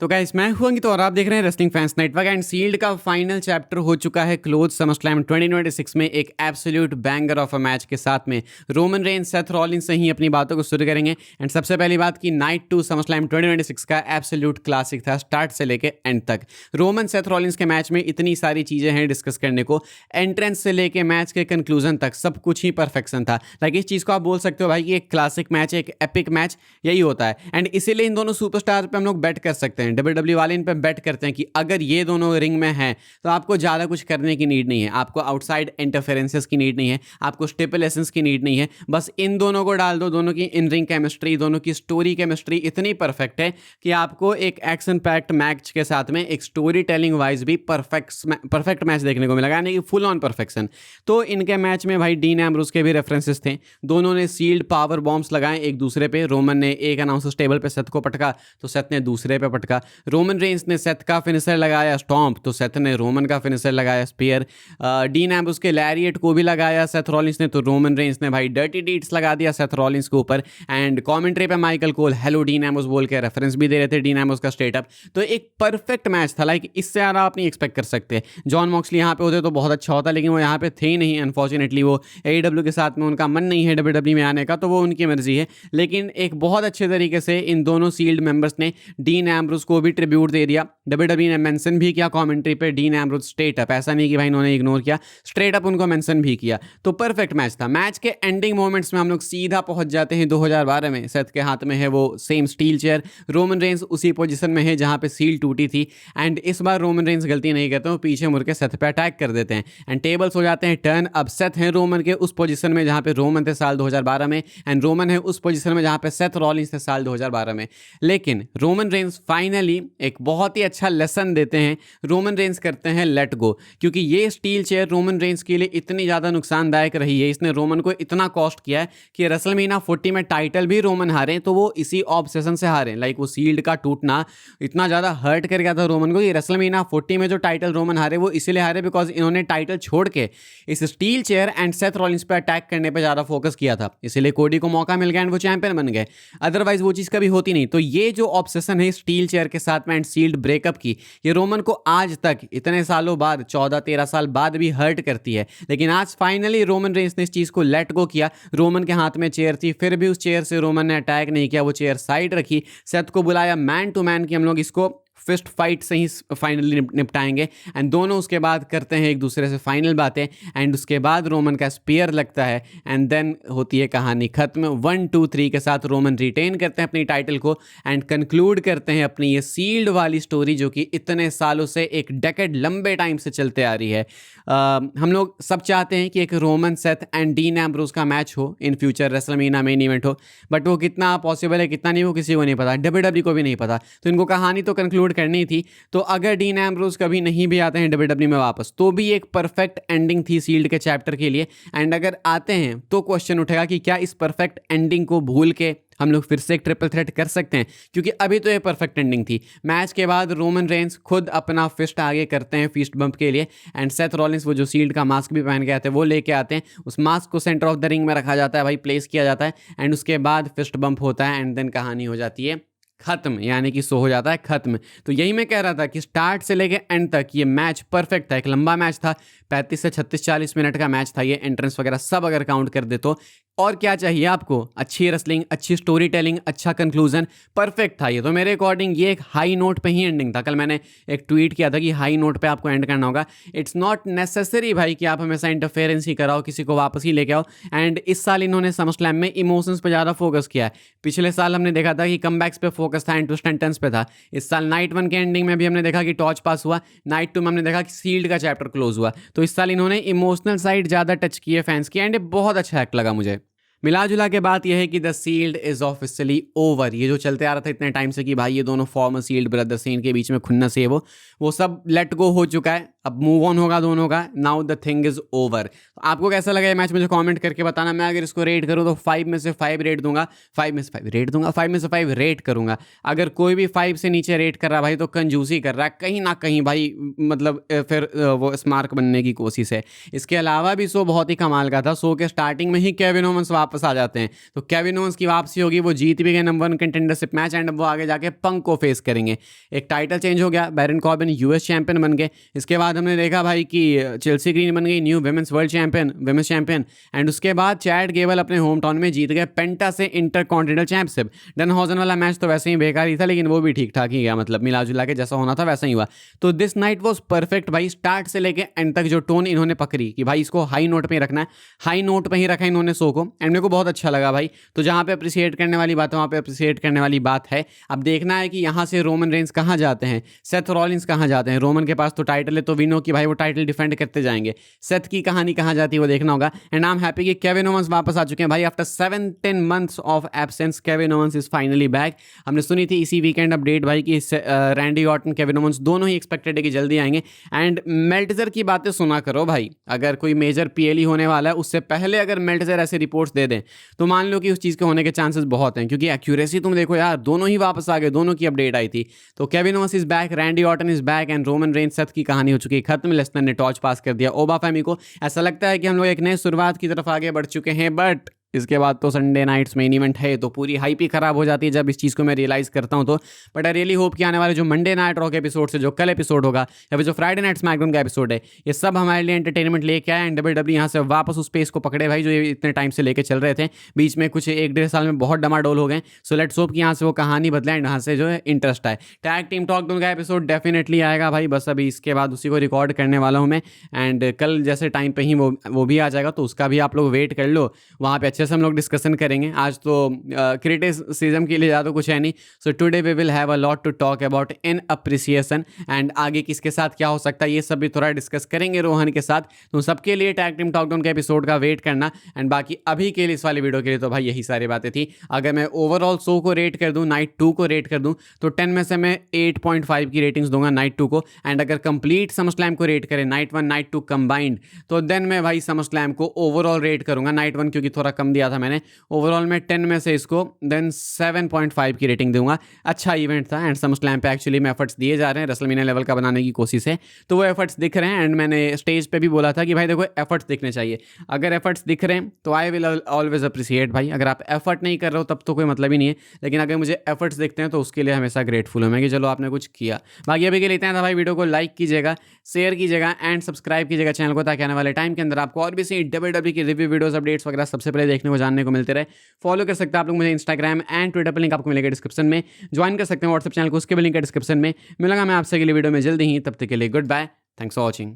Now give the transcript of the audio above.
तो गाइस मैं हूं अंकित और आप देख रहे हैं wrestling fans network and Shield का फाइनल चैप्टर हो चुका है क्लोज समरस्लैम 2026 में एक absolute banger of a match के साथ में रोमन रेंस सेथ रॉलिंस से ही अपनी बातों को शुरू करेंगे। एंड सबसे पहली बात की नाइट 2 समरस्लैम 2026 का एब्सोल्यूट क्लासिक था स्टार्ट से लेके एंड तक। रोमन सेथ रॉलिंस के मैच में इतनी सारी चीजें हैं डिस्कस करने को, एंट्रेंस से लेके मैच के कंक्लूजन तक सब कुछ ही परफेक्शन था। लाइक इस चीज को आप बोल सकते हो भाई कि एक क्लासिक मैच, एक एपिक मैच यही होता है। एंड इसीलिए इन दोनों सुपरस्टार पे हम लोग बेट कर सकते हैं, डब्ल्यूडब्ल्यू वाले इन पे बेट करते हैं कि अगर ये दोनों रिंग में हैं तो आपको ज़्यादा कुछ करने की नीड नहीं है, आपको आउटसाइड इंटरफेरेंसेस की नीड नहीं है, आपको स्टिपुलेशंस की नीड नहीं है। बस इन दोनों को डाल दो, दोनों की इन रिंग केमिस्ट्री, दोनों की स्टोरी केमिस्ट्री इतनी परफेक्ट है कि आपको एक एक्शन पैक्ड मैच के साथ में एक स्टोरी टेलिंग वाइज भी परफेक्ट मैच देखने को मिला, यानी कि फुल ऑन परफेक्शन। तो इनके मैच में भाई डीन एम्ब्रोस के भी रेफरेंसेस थे, दोनों ने सील्ड पावर बॉम्ब्स लगाए एक दूसरे पे। रोमन ने एक अनाउंसर्स टेबल पे सेथ को पटका तो सेथ ने दूसरे पे पटका। रोमन रेंस ने सेथ का फिनिशर लगाया स्टॉम्प तो सेथ ने रोमन का फिनिशर लगाया स्पीयर। डीन एम्ब्रोस के लैरिएट को भी लगाया सेथ रॉलिंस ने, तो रोमन रेंस ने भाई डर्टी डीड्स लगा दिया सेथ रॉलिंस के ऊपर। एंड कमेंट्री पे Michael Cole hello dean Ambrose बोल के रेफरेंस भी दे रहे थे डीन एम्ब्रोस का स्ट्रेट अप। तो एक परफेक्ट मैच था, लाइक इससे ज़्यादा आप नहीं एक्सपेक्ट कर सकते। जॉन मॉक्सली यहाँ पे होते तो बहुत अच्छा होता, लेकिन वो यहाँ पे थे ही नहीं अनफॉर्चुनेटली। वो AEW के साथ में उनका मन नहीं है WWE में आने का, तो वो उनकी मर्जी है। लेकिन एक बहुत अच्छे तरीके से इन दोनों सील्ड मेंबर्स ने डीन एम्ब्रोस को भी ट्रिब्यूट दे दिया। WWE ने मेंशन भी किया कमेंट्री पे डीन एम्ब्रोस स्ट्रेट अप, ऐसा नहीं कि भाई इन्होंने इग्नोर किया, स्ट्रेट अप उनको मेंशन भी किया। तो परफेक्ट मैच था। मैच के एंडिंग मोमेंट्स में हम लोग सीधा पहुंच जाते हैं 2012 में। सेथ के हाथ में है वो same steel chair, Roman Reigns उसी पोजीशन में है जहां पे सील टूटी थी। एंड इस बार रोमन रेंस गलती नहीं करते, वो पीछे मुड़ के सेथ पे अटैक कर देते हैं एंड टेबल्स हो जाते हैं टर्न। अब सेथ है रोमन के उस पोजीशन में जहां पे रोमन थे साल 2012 में, एंड रोमन है उस पोजीशन में जहां पे सेथ रॉलिंस थे साल 2012 में। लेकिन रोमन रेंस फाइनली एक बहुत ही अच्छा लेसन देते हैं। रोमन रेंस करते हैं लेट गो, क्योंकि ये स्टील चेयर रोमन रेंस के लिए इतनी ज़्यादा नुकसानदायक रही है, इसने रोमन को इतना कॉस्ट किया है कि रेसलमेनिया 40 में टाइटल भी रोमन हारे तो वो इसी ऑब्सेशन से हारे। लाइक वो सील्ड का टूटना इतना ज़्यादा हर्ट कर गया था रोमन को कि रेसलमेनिया 40 में जो टाइटल रोमन हारे वो इसलिए हारे बिकॉज इन्होंने टाइटल छोड़ के इस steel chair and Seth Rollins पे अटैक करने पे ज़्यादा फोकस किया था, इसीलिए कोडी को मौका मिल गया एंड वो चैंपियन बन गए। अदरवाइज वो चीज़ कभी होती नहीं। तो ये जो ऑब्सेशन है स्टील चेयर के साथ में एंड सील्ड ब्रेकअप की, ये रोमन को आज तक इतने सालों बाद 14-13 साल बाद भी हर्ट करती है। लेकिन आज फाइनली रोमन रेंस ने इस चीज़ को लेट गो किया। रोमन के हाथ में चेयर थी, फिर भी उस चेयर से रोमन ने अटैक नहीं किया, वो चेयर साइड रखी। सेथ को बुलाया मैन टू मैन कि हम लोग इसको फिस्ट फाइट से ही फाइनली निपटाएंगे। एंड दोनों उसके बाद करते हैं एक दूसरे से फाइनल बातें एंड उसके बाद रोमन का स्पीयर लगता है एंड देन होती है कहानी खत्म। 1 2 3 के साथ रोमन रिटेन करते हैं अपनी टाइटल को एंड कंक्लूड करते हैं अपनी ये सील्ड वाली स्टोरी जो कि इतने सालों से एक डेकेड लंबे टाइम से चलते आ रही है। हम लोग सब चाहते हैं कि एक Roman Seth and dean Ambrose का मैच हो in future, WrestleMania main event हो, बट वो कितना पॉसिबल है कितना नहीं वो किसी को नहीं पता, WWE को भी नहीं पता। तो इनको कहानी तो कंक्लूड करनी थी। तो अगर डीन एम्ब्रोस कभी नहीं भी आते हैं WWE में वापस तो भी एक परफेक्ट एंडिंग थी सील्ड के चैप्टर के लिए। एंड अगर आते हैं तो क्वेश्चन उठेगा कि क्या इस परफेक्ट एंडिंग को भूल के हम लोग फिर से एक ट्रिपल थ्रेट कर सकते हैं, क्योंकि अभी तो ये परफेक्ट एंडिंग थी। मैच के बाद रोमन रेंस खुद अपना फिस्ट आगे करते हैं फीस्ट बम्प के लिए एंड सेथ रॉलिंस वो जो सील्ड का मास्क भी पहन के आते हैं वो लेके आते हैं। उस मास्क को सेंटर ऑफ द रिंग में रखा जाता है भाई, प्लेस किया जाता है एंड उसके बाद फिस्ट बम्प होता है एंड देन कहानी हो जाती है खत्म, यानी कि शो हो जाता है खत्म। तो यही मैं कह रहा था कि स्टार्ट से लेके एंड तक ये मैच परफेक्ट था। एक लंबा मैच था, 35 से 36-40 मिनट का मैच था ये, एंट्रेंस वगैरह सब अगर काउंट कर दे तो। और क्या चाहिए आपको? अच्छी रेसलिंग, अच्छी स्टोरी टेलिंग, अच्छा कंक्लूजन, परफेक्ट था ये। तो मेरे अकॉर्डिंग ये एक हाई नोट पे ही एंडिंग था। कल मैंने एक ट्वीट किया था कि हाई नोट पे आपको एंड करना होगा। इट्स नॉट नेसेसरी भाई कि आप हमेशा इंटरफेरेंस ही कराओ, किसी को वापस ही लेके आओ। एंड इस साल इन्होंने समरस्लैम में इमोशंस पे ज़्यादा फोकस किया है। पिछले साल हमने देखा था कि कमबैक्स पे फोकस था एंड ट्विस्ट एंड टर्न्स पे था। इस साल नाइट 1 के एंडिंग में भी हमने देखा कि टॉर्च पास हुआ, नाइट 2 में हमने देखा कि सील्ड का चैप्टर क्लोज हुआ। तो इस साल इन्होंने इमोशनल साइड ज़्यादा टच की है फैंस की एंड बहुत अच्छा एक्ट लगा मुझे। मिला जुला के बात यह है कि the Shield is officially over. ये जो चलते आ रहा था इतने टाइम से कि भाई ये दोनों फॉर्मर सील्ड ब्रदर्स हैं, इनके बीच में खुन्नस है, वो सब लेट गो हो चुका है। अब मूव ऑन होगा दोनों का। Now the thing is over. आपको कैसा लगा ये मैच मुझे कमेंट करके बताना। मैं अगर इसको रेट करूँ तो 5 में से 5 रेट दूंगा, 5 में से 5 रेट दूंगा, 5 में से 5 रेट करूंगा। अगर कोई भी 5 से नीचे रेट कर रहा भाई तो कंजूसी कर रहा है कहीं ना कहीं भाई, मतलब फिर वो स्मार्क बनने की कोशिश है। इसके अलावा भी शो बहुत ही कमाल का था। शो के स्टार्टिंग में ही केविन ओवंस वापस वापस आ जाते हैं। तो केविन ओवेंस की वापसी होगी, वो जीत भी गए नंबर 1 कंटेंडरशिप मैच एंड अब वो आगे जाके पंक को फेस करेंगे। एक टाइटल चेंज हो गया, बैरन कॉर्बिन यूएस चैंपियन बन गए। इसके बाद हमने देखा भाई कि चेल्सी ग्रीन बन गई new women's world champion, women's champion. And उसके बाद चैड गेबल अपने होम टाउन में जीत गए पेंटा से इंटर कॉन्टिनेंटल चैंपियनशिप। डनहॉजन वाला मैच तो वैसे ही बेकार ही था, लेकिन वो भी ठीक ठाक ही गया, मतलब मिला जुला के जैसा होना था वैसा ही हुआ। तो दिस नाइट वॉज परफेक्ट भाई, स्टार्ट से लेके एंड तक जो टोन इन्होंने पकड़ी कि भाई इसको हाई नोट पे ही रखना है, हाई नोट पे ही रखा इन्होंने शो को, एंड मेरे को बहुत अच्छा लगा भाई। तो जहाँ पे अप्रिशिएट करने वाली बात है वहाँ पे अप्रिशिएट करने वाली बात है। अब देखना है कि यहाँ से रोमन रेंस कहाँ जाते हैं, सेथ रॉलिंस कहाँ जाते हैं। रोमन के पास तो टाइटल है, तो वी नो कि भाई वो टाइटल डिफेंड करते जाएंगे। सेथ की कहानी कहाँ जाती है वो देखना होगा। एंड आई एम हैप्पी कि केविन ओवेंस वापस आ चुके हैं भाई after 7-10 months of absence. Kevin Owens is finally back. हमने सुनी थी इसी वीकेंड अपडेट भाई कि रैंडी ऑर्टन, केविन ओवेंस दोनों ही एक्सपेक्टेड है कि जल्दी आएंगे। एंड मेल्टजर की बातें सुना करो भाई, अगर कोई मेजर पीएलई होने वाला है उससे पहले अगर मेल्टजर ऐसे रिपोर्ट्स दे दें तो मान लो कि उस चीज़ के होने के चांसेस बहुत हैं, क्योंकि एक्यूरेसी तुम देखो यार, दोनों ही वापस आ गए, दोनों की अपडेट आई थी। तो Kevin Owens is back, Randy Orton is back and Roman Reigns Seth की कहानी हो चुकी है खत्म। लेसनर ने टॉर्च पास कर दिया ओबा फेमी को। ऐसा लगता है कि हम लोग एक नए शुरुआत की तरफ आगे बढ़ चुके हैं, बट इसके बाद तो संडे नाइट्स मेन इवेंट है, तो पूरी हाइप ही खराब हो जाती है जब इस चीज़ को मैं रियलाइज़ करता हूँ। तो बट आई रियली होप कि आने वाले जो मंडे नाइट रॉ के एपिसोड से जो कल एपिसोड होगा या फिर जो फ्राइडे नाइट स्मैकडाउन का एपिसोड है, ये सब हमारे लिए एंटरटेनमेंट लेके आए एंड डब्ल्यूडब्ल्यू यहाँ से वापस उस पेस को पकड़े भाई जो ये इतने टाइम से लेके चल रहे थे। बीच में कुछ 1-1.5 साल में बहुत डमाडोल हो गए। सो लेट्स होप कि यहाँ से वो कहानी बदले एंड यहाँ से जो है इंटरेस्ट आए। टैग टीम टॉक का एपिसोड डेफिनेटली आएगा भाई, बस अभी इसके बाद उसी को रिकॉर्ड करने वाला हूँ मैं। एंड कल जैसे टाइम पे ही वो भी आ जाएगा, तो उसका भी आप लोग वेट कर लो, वहाँ पे अच्छे से हम लोग डिस्कशन करेंगे। आज तो क्रिटिसिज्म के लिए ज़्यादा कुछ है नहीं। So today we will have a lot to talk about in appreciation and आगे किसके साथ क्या हो सकता है ये सब भी थोड़ा डिस्कस करेंगे रोहन के साथ। तो सबके लिए टैग टीम टॉक डाउन के एपिसोड का वेट करना। एंड बाकी अभी के लिए इस वाले वीडियो के लिए तो भाई यही सारी बातें थी। अगर मैं ओवरऑल शो को रेट कर दूँ, नाइट 2 को रेट कर दूँ, तो 10 में से मैं 8.5 की रेटिंग्स दूंगा नाइट 2 को। एंड अगर कंप्लीट समरस्लैम को रेट करें, नाइट 1 नाइट 2 कंबाइंड, तो देन मैं भाई समरस्लैम को ओवरऑल रेट करूंगा, नाइट 1 क्योंकि थोड़ा कम दिया था मैंने, ओवरऑल में 10 में से इसको देन 7.5 की रेटिंग दूंगा। अच्छा इवेंट था एंड समरस्लैम पे एक्चुअली में एफर्ट्स दिए जा रहे हैं, रेसलमेनिया लेवल का बनाने की कोशिश है, तो वो एफर्ट्स दिख रहे हैं। एंड मैंने स्टेज पे भी बोला था कि भाई देखो एफर्ट्स दिखने चाहिए, अगर एफर्ट्स दिख रहे हैं तो आई विल ऑलवेज अप्रिशिएट भाई। अगर आप एफर्ट नहीं कर रहे हो तब तो कोई मतलब ही नहीं है, लेकिन अगर मुझे एफर्ट्स दिखते हैं तो उसके लिए हमेशा ग्रेटफुल हूँ मैं कि चलो आपने कुछ किया। बाकी अभी के लिए इतना था भाई, वीडियो को लाइक कीजिएगा, शेयर कीजिएगा एंड सब्सक्राइब कीजिएगा चैनल को, ताकि आने वाले टाइम के अंदर आपको और भी सही डब्ल्यूडब्ल्यू की रिव्यू वीडियोस अपडेट्स वगैरह सबसे पहले देखने को जानने को मिलते रहे। फॉलो कर सकते हैं आप लोग मुझे इंस्टाग्राम एंड ट्विटर पर, लिंक आपको मिलेगा डिस्क्रिप्शन में। ज्वाइन कर सकते हैं व्हाट्सएप चैनल को, उसके भी लिंक है डिस्क्रिप्शन में। मिलूंगा मैं आपसे अगली वीडियो में जल्दी ही, तब तक के लिए goodbye, thanks for watching.